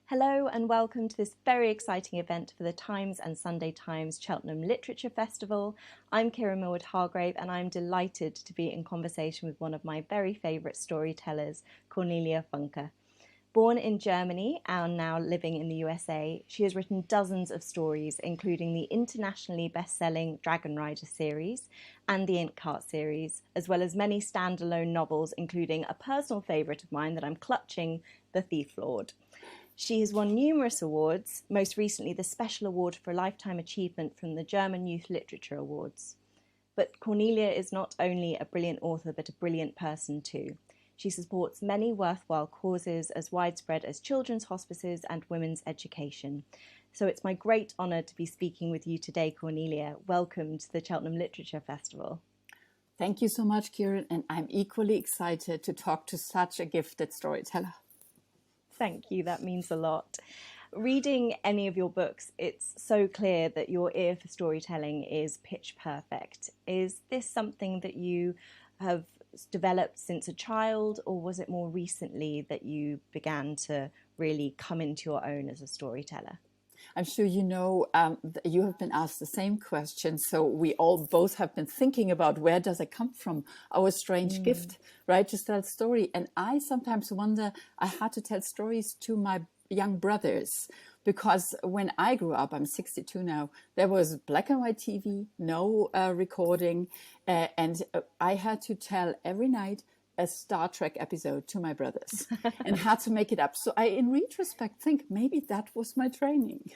Hello and welcome to this very exciting event for the Times and Sunday Times Cheltenham Literature Festival. I'm Kira Millward-Hargrave and I'm delighted to be in conversation with one of my very favourite storytellers, Cornelia Funke. Born in Germany and now living in the USA, she has written dozens of stories, including the internationally best-selling Dragon Rider series and the Inkheart series, as well as many standalone novels, including a personal favourite of mine that I'm clutching, The Thief Lord. She has won numerous awards, most recently the Special Award for Lifetime Achievement from the German Youth Literature Awards. But Cornelia is not only a brilliant author, but a brilliant person too. She supports many worthwhile causes as widespread as children's hospices and women's education. So it's my great honour to be speaking with you today, Cornelia. Welcome to the Cheltenham Literature Festival. Thank you so much, Kieran, and I'm equally excited to talk to such a gifted storyteller. Thank you, that means a lot. Reading any of your books, it's so clear that your ear for storytelling is pitch perfect. Is this something that you have developed since a child, or was it more recently that you began to really come into your own as a storyteller? I'm sure you know you have been asked the same question, so we all both have been thinking about where does it come from, our strange gift, right, to tell story. And I sometimes wonder, I had to tell stories to my young brothers, because when I grew up, I'm 62 now, there was black and white TV, no recording, and I had to tell every night a Star Trek episode to my brothers and had to make it up. So I, in retrospect, think maybe that was my training.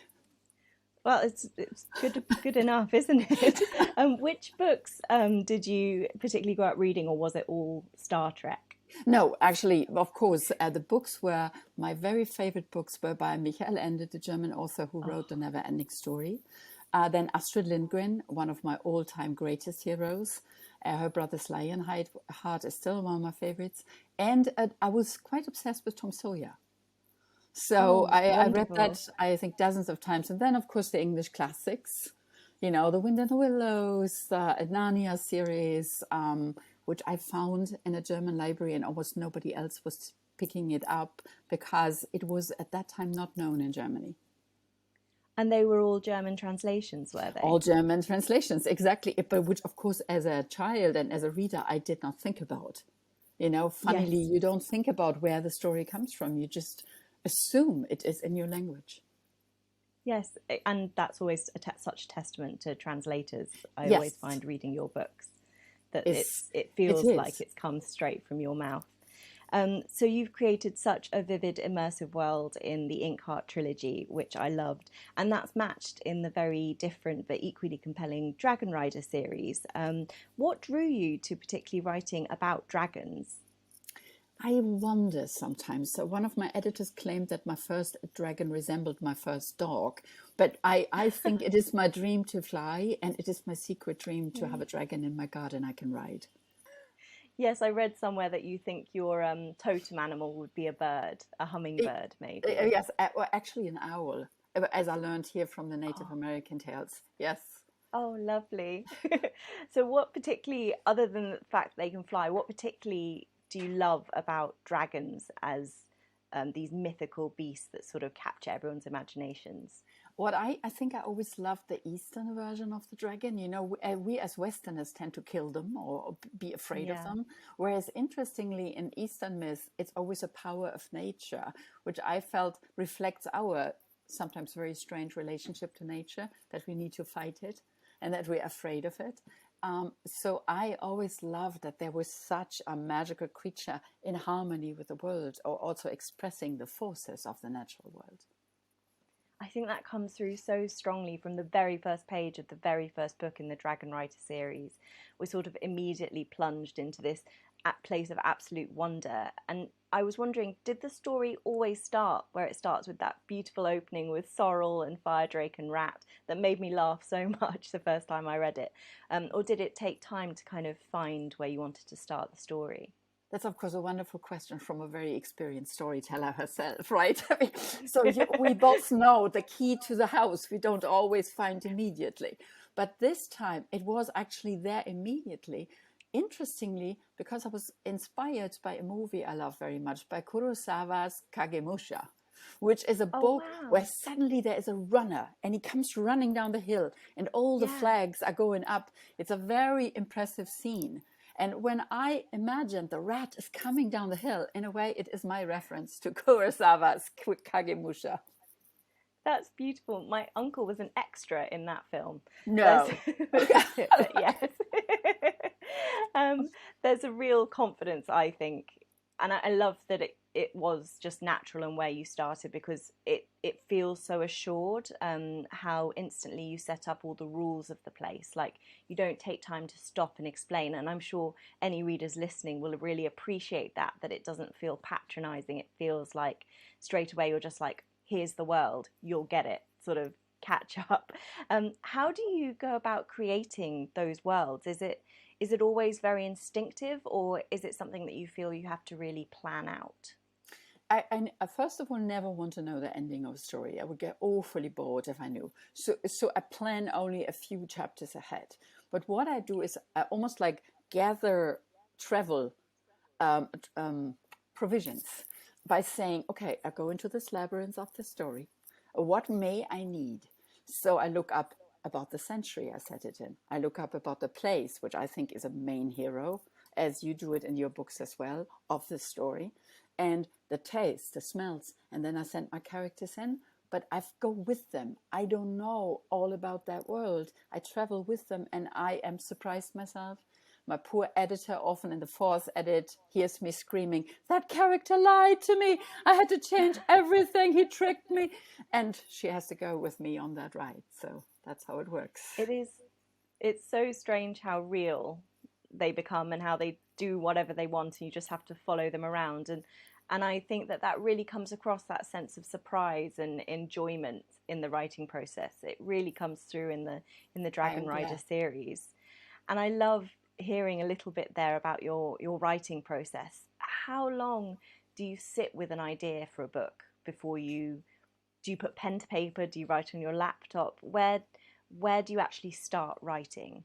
Well, it's good enough, isn't it? Which books did you particularly go out reading, or was it all Star Trek? No, actually, of course, the books were, my very favorite books were by Michael Ende, the German author who wrote The Never Ending Story. Then Astrid Lindgren, one of my all-time greatest heroes. Her Brother's Lionheart is still one of my favorites. And I was quite obsessed with Tom Sawyer. So I read that, I think, dozens of times. And then, of course, the English classics, you know, The Wind and the Willows, the Narnia series, which I found in a German library and almost nobody else was picking it up because it was at that time not known in Germany. And they were all German translations, were they? All German translations, exactly. But which, of course, as a child and as a reader, I did not think about. You know, funnily, Yes. you don't think about where the story comes from. You just assume it is in your language. Yes, and that's always such a testament to translators. I Yes, always find reading your books that it it feels like is. it's come straight from your mouth. So you've created such a vivid, immersive world in the Inkheart trilogy, which I loved, and that's matched in the very different but equally compelling Dragon Rider series. What drew you to particularly writing about dragons? I wonder sometimes. So one of my editors claimed that my first dragon resembled my first dog. But I think it is my dream to fly, and it is my secret dream to have a dragon in my garden I can ride. Yes, I read somewhere that you think your totem animal would be a bird, a hummingbird, maybe. Yes, well, actually an owl, as I learned here from the Native American tales. Yes. Oh, lovely. So what particularly, other than the fact that they can fly, what particularly do you love about dragons as these mythical beasts that sort of capture everyone's imaginations? What I think I always loved the Eastern version of the dragon. You know, we as Westerners tend to kill them or be afraid of Yeah. them. Whereas interestingly, in Eastern myth, it's always a power of nature, which I felt reflects our sometimes very strange relationship to nature, that we need to fight it and that we're afraid of it. So I always loved that there was such a magical creature in harmony with the world, or also expressing the forces of the natural world. I think that comes through so strongly from the very first page of the very first book in the Dragon Rider series. We're sort of immediately plunged into this place of absolute wonder. And I was wondering, did the story always start where it starts with that beautiful opening with Sorrel and Firedrake and Rat that made me laugh so much the first time I read it? Or did it take time to kind of find where you wanted to start the story? That's, of course, a wonderful question from a very experienced storyteller herself, right? So we both know the key to the house we don't always find immediately. But this time it was actually there immediately. Interestingly, because I was inspired by a movie I love very much, by Kurosawa's Kagemusha. which is a Oh, book where wow. suddenly there is a runner and he comes running down the hill and all the Yeah. flags are going up. It's a very impressive scene. And when I imagine the rat is coming down the hill, in a way, it is my reference to Kurosawa's Kagemusha. That's beautiful. My uncle was an extra in that film. There's No. but yes. um, there's a real confidence, I think, and I love that it was just natural and where you started because it feels so assured. How instantly you set up all the rules of the place, like you don't take time to stop and explain. And I'm sure any readers listening will really appreciate that it doesn't feel patronizing. It feels like straight away you're just like, here's the world, you'll get it, sort of catch up. How do you go about creating those worlds? Is it always very instinctive, or is it something that you feel you have to really plan out? I first of all never want to know the ending of a story. I would get awfully bored if I knew. So I plan only a few chapters ahead. But what I do is I almost like gather travel um, um, provisions by saying, okay, I go into this labyrinth of the story. What may I need? So I look up about the century I set it in. I look up about the place, which I think is a main hero, as you do it in your books as well, of the story, and the taste, the smells. And then I send my characters in, but I go with them. I don't know all about that world. I travel with them, and I am surprised myself. My poor editor, often in the fourth edit, hears me screaming, "That character lied to me. I had to change everything. He tricked me." And she has to go with me on that ride. So that's how it works. It is, it's so strange how real they become and how they do whatever they want, and you just have to follow them around. And I think that really comes across, that sense of surprise and enjoyment in the writing process. It really comes through in the I Dragon am Rider glad. series. And I love hearing a little bit there about your writing process. How long do you sit with an idea for a book before you do you put pen to paper? Do you write on your laptop? Where do you actually start writing?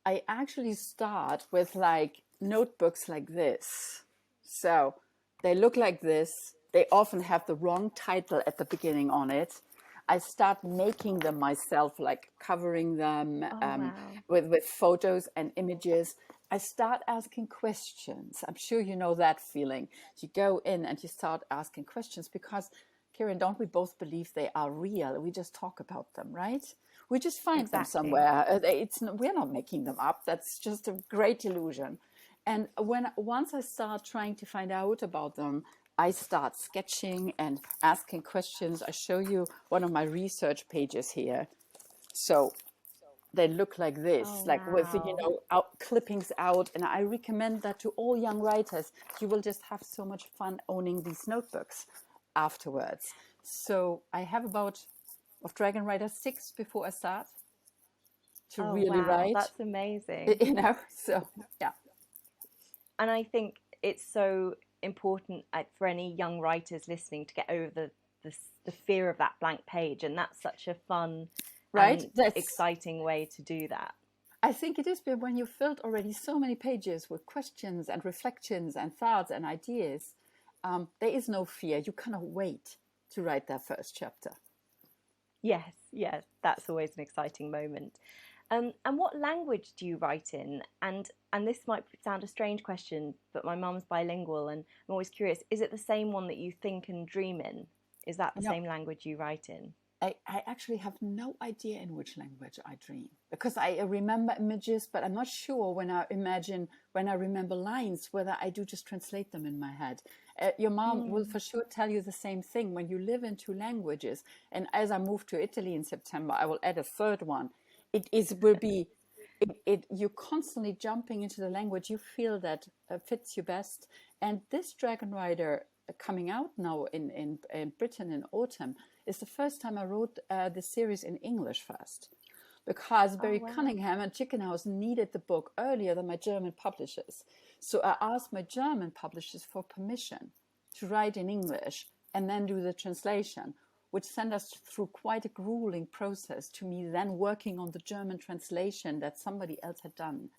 I actually start with like notebooks like this. So they look like this. They often have the wrong title at the beginning on it. I start making them myself, like covering them Oh wow. with photos and images. I start asking questions. I'm sure you know that feeling. You go in and you start asking questions because, Kieran, don't we both believe they are real? We just talk about them, right? We just find them Exactly. somewhere. We're not making them up. That's just a great illusion. And once I start trying to find out about them, I start sketching and asking questions. I show you one of my research pages here. So they look like this, Oh like with wow. clippings out. And I recommend that to all young writers. You will just have so much fun owning these notebooks afterwards. So I have about of Dragon Rider 6 before I start to Oh really wow. write, That's amazing. So yeah. And I think it's so important for any young writers listening to get over the the fear of that blank page, and that's such a fun Right, and that's exciting way to do that. I think it is, but when you filled already so many pages with questions and reflections and thoughts and ideas, there is no fear. You cannot wait to write that first chapter. Yes, yes, that's always an exciting moment. And what language do you write in? And this might sound a strange question, but my mum's bilingual, and I'm always curious: is it the same one that you think and dream in? Is that the You know, same language you write in? I actually have no idea in which language I dream because I remember images, but I'm not sure when I remember lines, whether I do just translate them in my head. Your mom will Mm. for sure tell you the same thing when you live in two languages. And as I move to Italy in September, I will add a third one. Will be you're constantly jumping into the language you feel that fits you best. And this Dragon Rider coming out now in Britain in autumn is the first time I wrote the series in English first, because Oh Barry wow. Cunningham and Chicken House needed the book earlier than my German publishers. So I asked my German publishers for permission to write in English and then do the translation, which sent us through quite a grueling process to me then working on the German translation that somebody else had done.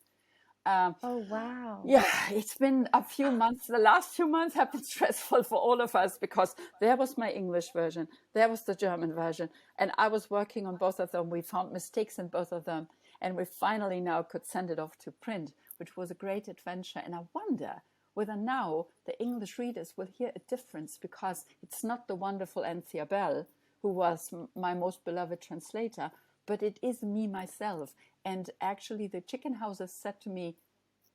Oh, wow. Yeah, it's been a few months. The last few months have been stressful for all of us because there was my English version, there was the German version, and I was working on both of them. We found mistakes in both of them, and we finally now could send it off to print, which was a great adventure. And I wonder whether now the English readers will hear a difference, because it's not the wonderful Anthea Bell, who was my most beloved translator, but it is me myself. And actually, the chicken houses said to me,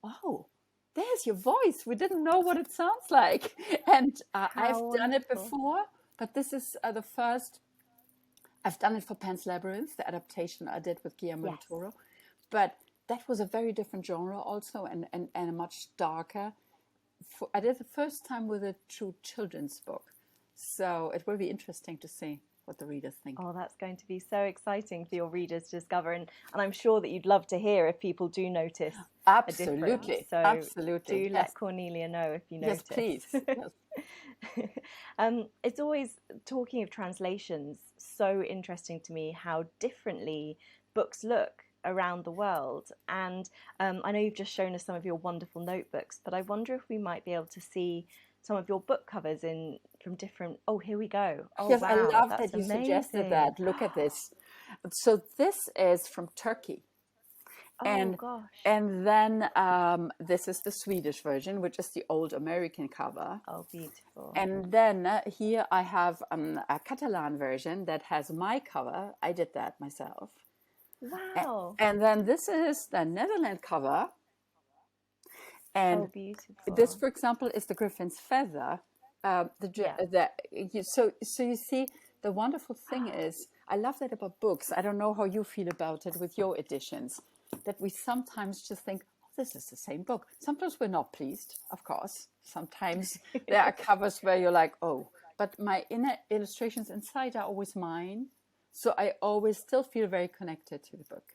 "Oh, there's your voice. We didn't know what it sounds like." And I've How done it wonderful. before, but this is the first. I've done it for Pan's Labyrinth, the adaptation I did with Guillermo del Yes. Toro. But that was a very different genre also, and a much darker. I did the first time with a true children's book. So it will be interesting to see what the readers think. Oh, that's going to be so exciting for your readers to discover. And I'm sure that you'd love to hear if people do notice a difference. Absolutely. So Absolutely. do Yes. let Cornelia know if you Yes, notice. please. Yes. It's always, talking of translations, so interesting to me how differently books look around the world. And I know you've just shown us some of your wonderful notebooks, but I wonder if we might be able to see some of your book covers in from different. Oh, here we go. Oh, Yes, I wow, love that's that you suggested amazing. that. Look at this. So this is from Turkey. Oh And gosh. and then this is the Swedish version, which is the old American cover. Oh, beautiful. And then here I have a Catalan version that has my cover. I did that myself. Wow. And then this is the Netherlands cover. Oh, And this, beautiful. for example, is the Griffin's Feather. Yeah. So you see, the wonderful thing is, I love that about books. I don't know how you feel about it with your editions, that we sometimes just think, oh, this is the same book. Sometimes we're not pleased, of course. Sometimes there are covers where you're like, oh, but my inner illustrations inside are always mine. So I always still feel very connected to the book.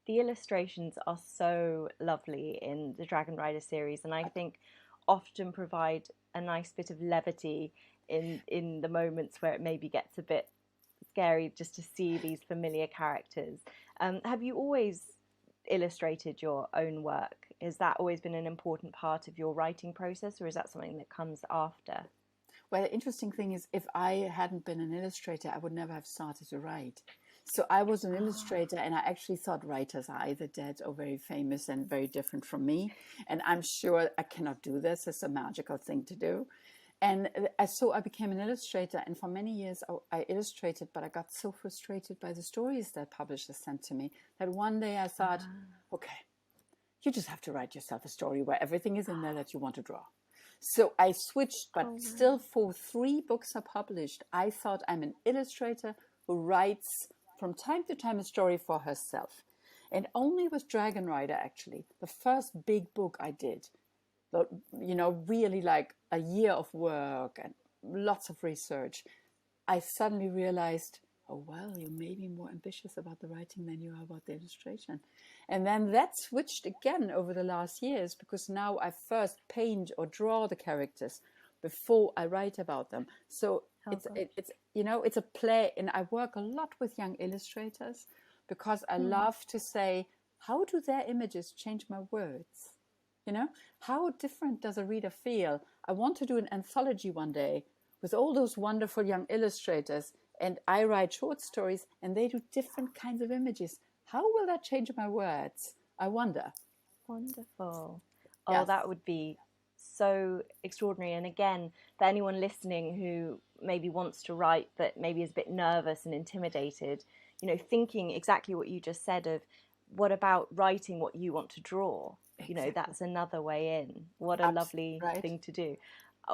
The illustrations are so lovely in the Dragon Rider series, and I think often provide a nice bit of levity in the moments where it maybe gets a bit scary just to see these familiar characters. Have you always illustrated your own work? Has that always been an important part of your writing process, or is that something that comes after? Well, the interesting thing is, if I hadn't been an illustrator, I would never have started to write. So I was an illustrator, and I actually thought writers are either dead or very famous and very different from me. And I'm sure I cannot do this. It's a magical thing to do. And so I became an illustrator. And for many years, I illustrated, but I got so frustrated by the stories that publishers sent to me that one day I thought, okay, you just have to write yourself a story where everything is in there that you want to draw. So I switched, but Oh, still for 3 books are published, I thought I'm an illustrator who writes from time to time a story for herself. And only with Dragon Rider, actually, the first big book I did, really like a year of work and lots of research, I suddenly realized, oh, well, you may be more ambitious about the writing than you are about the illustration. And then that switched again over the last years, because now I first paint or draw the characters before I write about them. So oh it's a play, and I work a lot with young illustrators because I love to say, how do their images change my words? How different does a reader feel? I want to do an anthology one day with all those wonderful young illustrators, and I write short stories and they do different kinds of images. How will that change my words? I wonder. wonderful. Oh, Yes. that would be so extraordinary. And again, for anyone listening who maybe wants to write but maybe is a bit nervous and intimidated, thinking exactly what you just said of what about writing what you want to draw? Exactly. That's another way in. What a Absolutely lovely right. thing to do.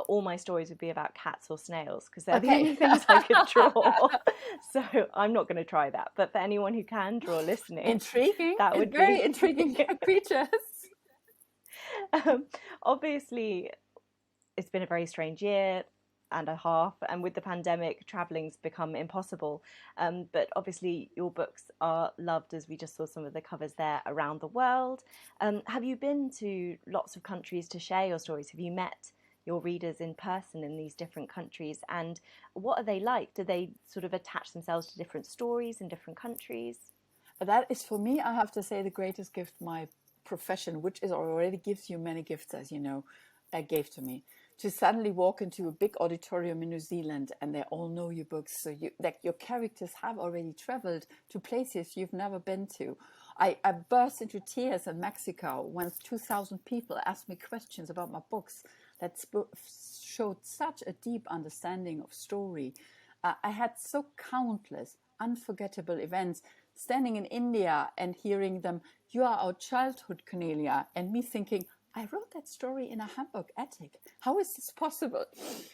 All my stories would be about cats or snails because they're the Okay. only things I could draw. So I'm not going to try that. But for anyone who can draw listening, Intriguing. that would Very be intriguing creatures. obviously it's been a very strange year and a half, and with the pandemic, traveling's become impossible. But obviously, your books are loved, as we just saw some of the covers there, around the world. Have you been to lots of countries to share your stories? Have you met your readers in person in these different countries? And what are they like? Do they sort of attach themselves to different stories in different countries? That is, for me, I have to say, the greatest gift my profession, which is already gives you many gifts, as you know, gave to me. To suddenly walk into a big auditorium in New Zealand and they all know your books, so your characters have already traveled to places you've never been to. I burst into tears in Mexico when 2,000 people asked me questions about my books that showed such a deep understanding of story. I had so countless unforgettable events, standing in India and hearing them, "You are our childhood, Cornelia," and me thinking, I wrote that story in a Hamburg attic. How is this possible?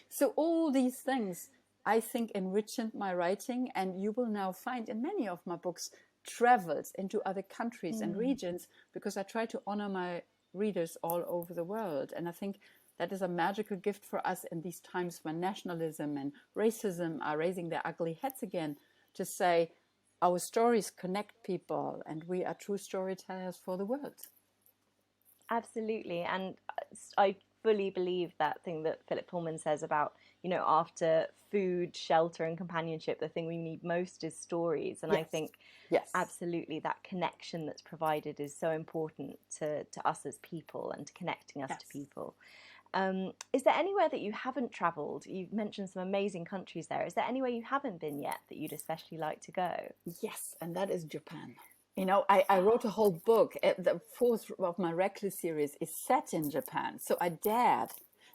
So all these things, I think, enriched my writing, and you will now find in many of my books travels into other countries and regions, because I try to honor my readers all over the world. And I think that is a magical gift for us in these times when nationalism and racism are raising their ugly heads again, to say our stories connect people and we are true storytellers for the world. Absolutely. And I fully believe that thing that Philip Pullman says about, after food, shelter, and companionship, the thing we need most is stories. And Yes. I think Yes. absolutely that connection that's provided is so important to us as people and to connecting us to people. Is there anywhere that you haven't travelled? You've mentioned some amazing countries there. Is there anywhere you haven't been yet that you'd especially like to go? Yes, and that is Japan. I wrote a whole book. The fourth of my Reckless series is set in Japan. So I dared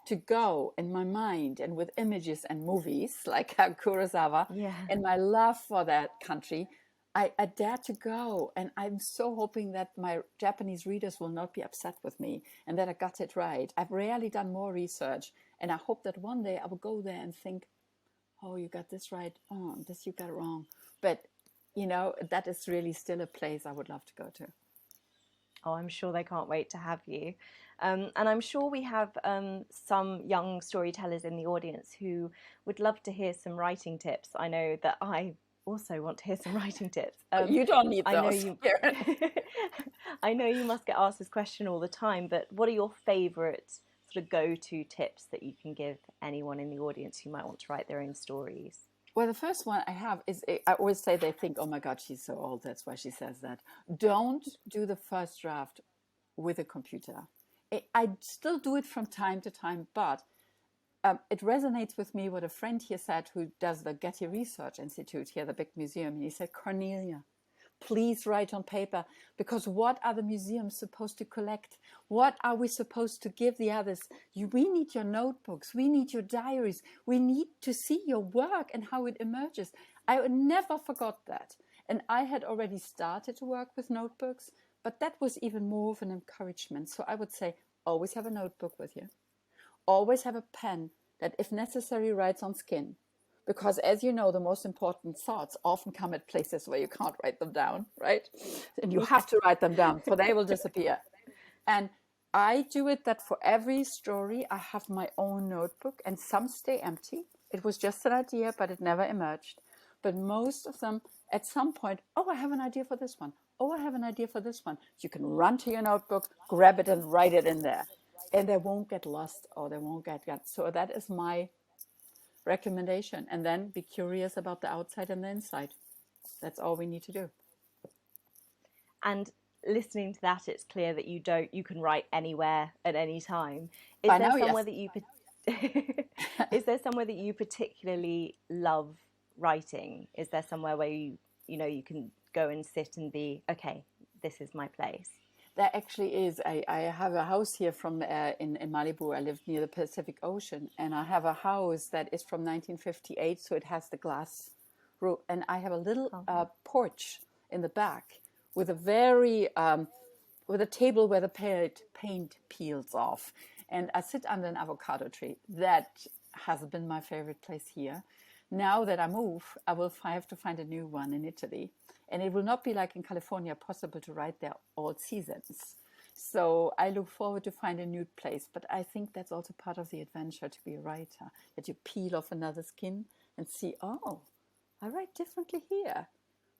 to go in my mind and with images and movies like Kurosawa and my love for that country. I dared to go. And I'm so hoping that my Japanese readers will not be upset with me and that I got it right. I've rarely done more research. And I hope that one day I will go there and think, oh, you got this right. Oh, this you got wrong. But that is really still a place I would love to go to. Oh, I'm sure they can't wait to have you. And I'm sure we have some young storytellers in the audience who would love to hear some writing tips. I know that I also want to hear some writing tips. You don't need those. I know you. I know you must get asked this question all the time, but what are your favourite sort of go-to tips that you can give anyone in the audience who might want to write their own stories? Well, the first one I have is, I always say they think, oh my God, she's so old. That's why she says that. Don't do the first draft with a computer. I still do it from time to time, but it resonates with me what a friend here said who does the Getty Research Institute here, the big museum. And he said, Cornelia, please write on paper, because what are the museums supposed to collect? What are we supposed to give the others? We need your notebooks. We need your diaries. We need to see your work and how it emerges. I never forgot that. And I had already started to work with notebooks, but that was even more of an encouragement. So I would say, always have a notebook with you. Always have a pen that, if necessary, writes on skin. Because, as you know, the most important thoughts often come at places where you can't write them down, right? And you have to write them down, for they will disappear. And I do it that for every story, I have my own notebook, and some stay empty. It was just an idea, but it never emerged. But most of them, at some point, oh, I have an idea for this one. Oh, I have an idea for this one. You can run to your notebook, grab it, and write it in there. And they won't get lost, or they won't get. So that is my recommendation. And then be curious about the outside and the inside. That's all we need to do. And listening to that, it's clear that you can write anywhere at any time. Is By there now, somewhere yes. that is there somewhere that you particularly love writing? Is there somewhere where you can go and sit and be, okay, this is my place? There actually is. I have a house here in Malibu. I live near the Pacific Ocean, and I have a house that is from 1958, so it has the glass roof. And I have a little porch in the back with with a table where the paint peels off. And I sit under an avocado tree. That has been my favorite place here. Now that I move, I will have to find a new one in Italy. And it will not be like in California, possible to write there all seasons. So I look forward to find a new place. But I think that's also part of the adventure to be a writer, that you peel off another skin and see, oh, I write differently here.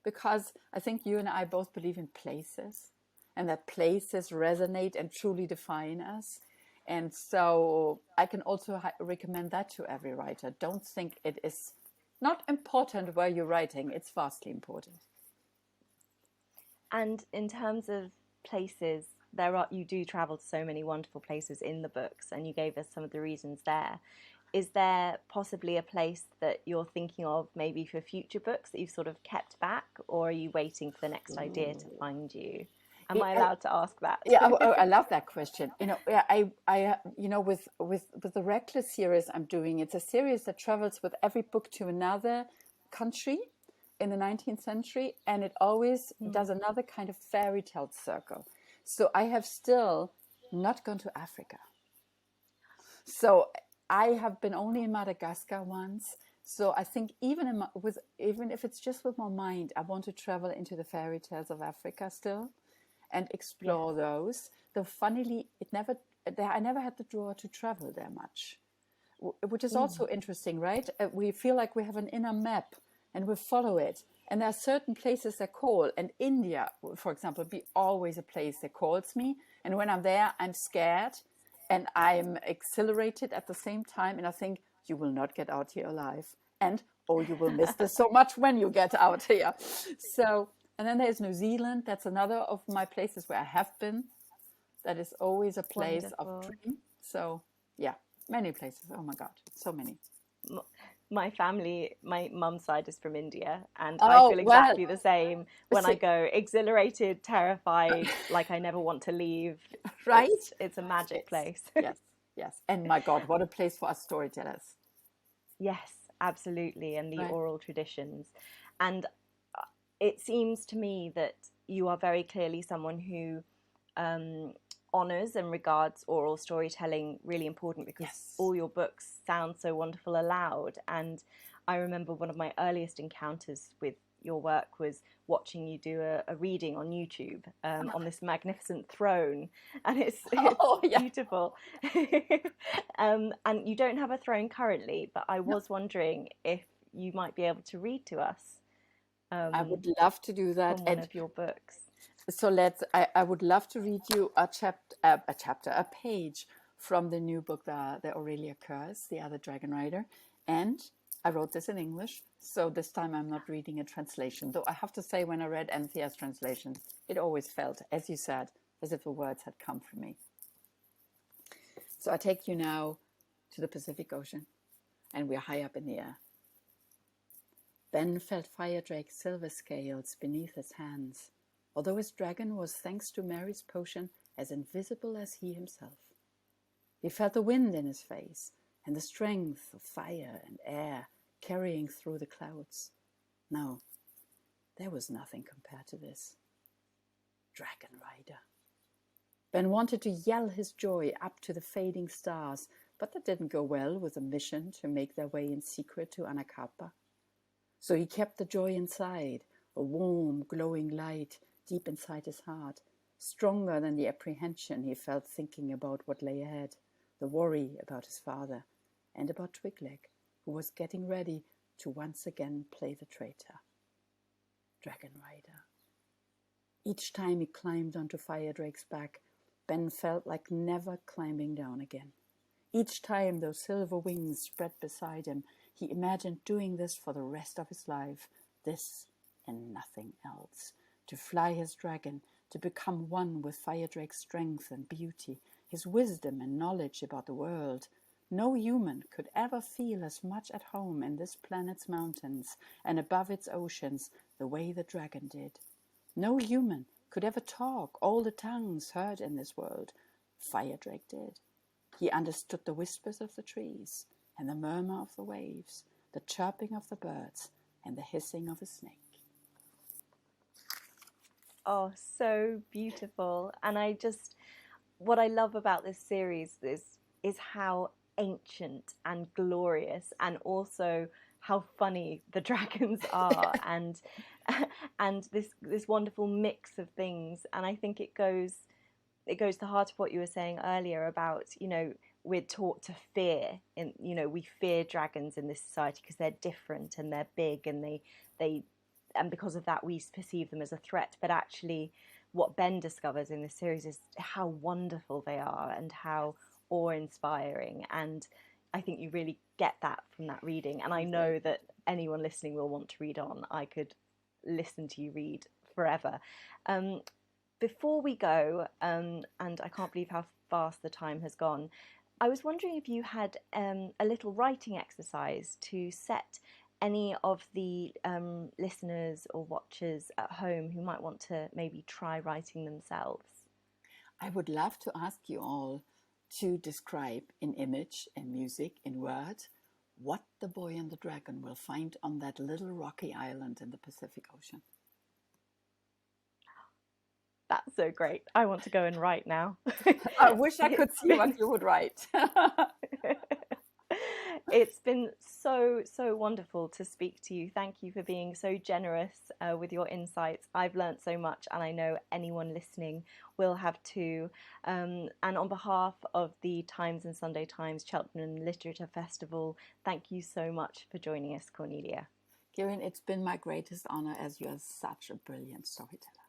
Because I think you and I both believe in places, and that places resonate and truly define us. And so I can also recommend that to every writer. Don't think it is not important where you're writing. It's vastly important. And in terms of places you do travel to so many wonderful places in the books, and you gave us some of the reasons there. Is there possibly a place that you're thinking of maybe for future books that you've sort of kept back, or are you waiting for the next idea to find you? Am I allowed to ask that? Yeah, I love that question. Yeah, with the Reckless series I'm doing, it's a series that travels with every book to another country in the 19th century, and it always does another kind of fairy tale circle. So I have still not gone to Africa. So I have been only in Madagascar once. So I think even if it's just with my mind, I want to travel into the fairy tales of Africa still and explore those. Though funnily, I never had the draw to travel there much, which is also interesting, right? We feel like we have an inner map and we follow it. And there are certain places that call. And India, for example, be always a place that calls me. And when I'm there, I'm scared and I'm exhilarated at the same time. And I think, you will not get out here alive. And, oh, you will miss this so much when you get out here. So, and then there's New Zealand. That's another of my places where I have been. That is always a place of dream. So, yeah, many places. Oh my God, so many. My family, my mum's side is from India, and I Oh, feel well, exactly the same when I go, exhilarated, terrified, like I never want to leave. right? It's a magic place. Yes, yes. And my God, what a place for us storytellers. Yes, absolutely, and the Right. oral traditions. And it seems to me that you are very clearly someone who honors and regards oral storytelling really important, because all your books sound so wonderful aloud. And I remember one of my earliest encounters with your work was watching you do a reading on YouTube on this magnificent throne, and it's beautiful. And you don't have a throne currently, but I was wondering if you might be able to read to us I would love to do that. from one of your books. So I would love to read you a page from the new book, the Aurelia Curse, The Other Dragon Rider. And I wrote this in English, so this time I'm not reading a translation. Though I have to say, when I read Anthea's translation, it always felt, as you said, as if the words had come from me. So I take you now to the Pacific Ocean, and we're high up in the air. Ben felt Fire Drake's silver scales beneath his hands, although his dragon was, thanks to Mary's potion, as invisible as he himself. He felt the wind in his face and the strength of fire and air carrying through the clouds. No, there was nothing compared to this. Dragon Rider. Ben wanted to yell his joy up to the fading stars, but that didn't go well with the mission to make their way in secret to Anacapa. So he kept the joy inside, a warm, glowing light deep inside his heart, stronger than the apprehension he felt thinking about what lay ahead, the worry about his father, and about Twigleg, who was getting ready to once again play the traitor. Dragon Rider. Each time he climbed onto Fire Drake's back, Ben felt like never climbing down again. Each time those silver wings spread beside him, he imagined doing this for the rest of his life, this and nothing else, to fly his dragon, to become one with Fire Drake's strength and beauty, his wisdom and knowledge about the world. No human could ever feel as much at home in this planet's mountains and above its oceans the way the dragon did. No human could ever talk all the tongues heard in this world. Fire Drake did. He understood the whispers of the trees and the murmur of the waves, the chirping of the birds and the hissing of a snake. Oh, so beautiful. And what I love about this series is how ancient and glorious, and also how funny the dragons are, and this wonderful mix of things. And I think it goes to the heart of what you were saying earlier about, we're taught to fear, we fear dragons in this society because they're different and they're big, and and because of that we perceive them as a threat. But actually what Ben discovers in this series is how wonderful they are and how awe-inspiring, and I think you really get that from that reading. And I know that anyone listening will want to read on. I could listen to you read forever. before we go, and I can't believe how fast the time has gone, I was wondering if you had a little writing exercise to set any of the listeners or watchers at home who might want to maybe try writing themselves. I would love to ask you all to describe in image, in music, in words, what the boy and the dragon will find on that little rocky island in the Pacific Ocean. That's so great. I want to go and write now. I wish I could see what you would write. It's been so wonderful to speak to you. Thank you for being so generous with your insights. I've learnt so much, and I know anyone listening will have too. And on behalf of the Times and Sunday Times Cheltenham Literature Festival, thank you so much for joining us, Cornelia. Kieran, it's been my greatest honor, as you are such a brilliant storyteller.